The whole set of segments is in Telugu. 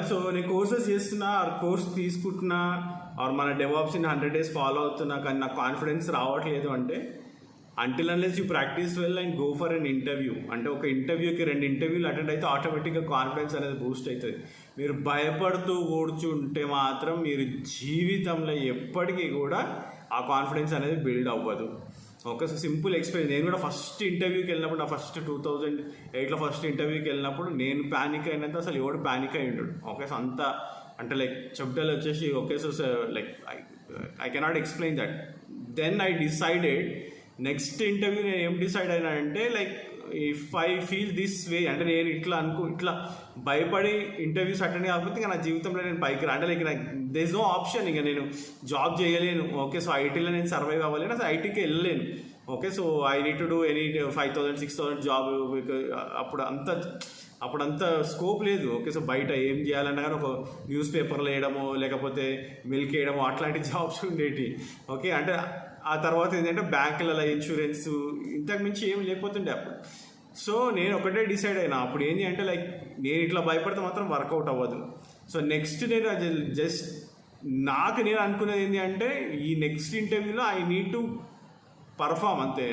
సో నేను కోర్సెస్ చేస్తున్నా ఆర్ కోర్స్ తీసుకుంటున్నా ఆర్ మన డెవాప్స్ ఇన్ 100 days ఫాలో అవుతున్నా, కానీ నాకు కాన్ఫిడెన్స్ రావట్లేదు అంటే until unless you practice well and go for an interview. అంటే ఒక ఇంటర్వ్యూకి 2 ఇంటర్వ్యూలు అటెండ్ అయితే ఆటోమేటిక్గా కాన్ఫిడెన్స్ అనేది బూస్ట్ అవుతుంది. మీరు భయపడుతూ కూర్చుంటే మాత్రం మీరు జీవితంలో ఎప్పటికీ కూడా ఆ కాన్ఫిడెన్స్ అనేది బిల్డ్ అవ్వదు. ఒక సింపుల్ ఎక్స్పీరియన్స్. నేను కూడా ఫస్ట్ ఇంటర్వ్యూకి వెళ్ళినప్పుడు, నా ఫస్ట్ 2008లో ఫస్ట్ ఇంటర్వ్యూకి వెళ్ళినప్పుడు నేను ప్యానిక్ అయినంత అసలు ఎవడు ప్యానిక్ అయి ఉండడు. ఓకే, సో అంత అంటే లైక్ చెప్టల్ వచ్చేసి okay, so like I cannot explain that. Then I decided next interview నేను ఏం డిసైడ్ అయినా అంటే like if I feel this way, అంటే నేను ఇట్లా భయపడి ఇంటర్వ్యూస్ అటెండ్ కాకపోతే ఇంకా నా జీవితంలో నేను పైకి అంటే like they is no option. ఇంకా నేను జాబ్ చేయలేను. ఓకే, సో ఐటీలో నేను సర్వైవ్ అవ్వలేను, అసలు ఐటీకి వెళ్ళలేను. Okay, so I need to do any 5,000 6,000 job. అప్పుడంత స్కోప్ లేదు. ఓకే, సో బయట ఏం చేయాలన్నా కానీ ఒక న్యూస్ పేపర్లు వేయడమో లేకపోతే మిల్క్ వేయడమో అట్లాంటి జాబ్స్ ఉండేవి. ఓకే, అంటే ఆ తర్వాత ఏంటంటే బ్యాంకులలో ఇన్సూరెన్స్ ఇంతకు మించి ఏం లేకపోతుండే అప్పుడు. సో నేను ఒకటే డిసైడ్ అయినా అప్పుడు ఏంటి అంటే లైక్ నేను ఇట్లా భయపడితే మాత్రం వర్కౌట్ అవ్వదు. సో నెక్స్ట్ నేను జస్ట్ నేను అనుకునేది ఏంటి అంటే ఈ నెక్స్ట్ ఇంటర్వ్యూలో ఐ నీడ్ టు పర్ఫామ్ అంతే,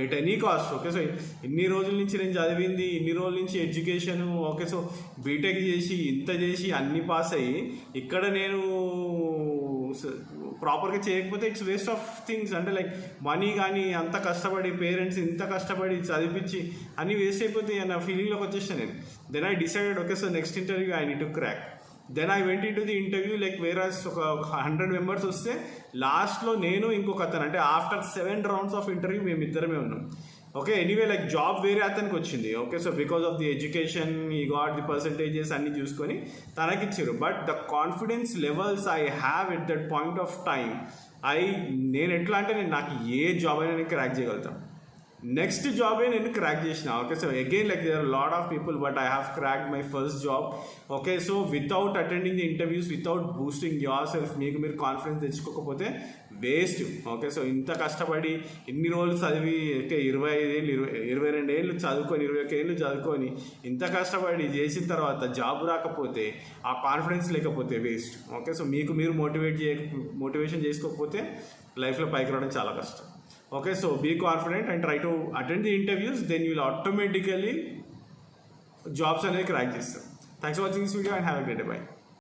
at any cost. Okay, so ఇన్ని రోజుల నుంచి నేను చదివింది, ఇన్ని రోజుల నుంచి ఎడ్యుకేషను, ఓకే, సో బీటెక్ చేసి ఇంత చేసి అన్ని పాస్ అయ్యి ఇక్కడ నేను ప్రాపర్గా చేయకపోతే ఇట్స్ వేస్ట్ ఆఫ్ థింగ్స్. అంటే లైక్ మనీ కానీ అంత కష్టపడి పేరెంట్స్ ఇంత కష్టపడి చదివించి అన్నీ వేస్ట్ అయిపోతాయి అన్న ఫీలింగ్లోకి వచ్చేసాను నేను. Then I decided okay, so next interview I need to crack. Then I went in to the interview like whereas ఒక 100 members వస్తే లాస్ట్లో నేను ఇంకొక అతను, అంటే ఆఫ్టర్ 7 rounds ఆఫ్ ఇంటర్వ్యూ మేము ఇద్దరమే ఉన్నాం. ఓకే, ఎనీవే లైక్ జాబ్ వేరే అతనికి వచ్చింది. Okay, so because of the education he got the percentages అన్నీ చూసుకొని తనకిచ్చారు. But the confidence levels I have at that point of time నేను ఎట్లా అంటే నాకు ఏ జాబ్ అయినా నేను క్రాక్ చేయగలుగుతాను. నెక్స్ట్ జాబే నేను క్రాక్ చేసిన. Okay, so again like there are lot of people but I have cracked my first job. Okay, so without attending the interviews, without boosting yourself, మీరు కాన్ఫిడెన్స్ తెచ్చుకోకపోతే వేస్ట్. ఓకే, సో ఇంత కష్టపడి ఇన్ని రోజులు చదివి 22 ఏళ్ళు చదువుకొని 21 ఏళ్ళు చదువుకొని ఇంత కష్టపడి చేసిన తర్వాత జాబ్ రాకపోతే ఆ కాన్ఫిడెన్స్ లేకపోతే వేస్ట్. ఓకే, సో మీరు మోటివేషన్ చేసుకోకపోతే లైఫ్లో పైకి రావడం చాలా కష్టం. Okay, so be confident and try to attend the interviews, then you will automatically jobs and crack this. Thanks for watching this video and have a great day. Bye.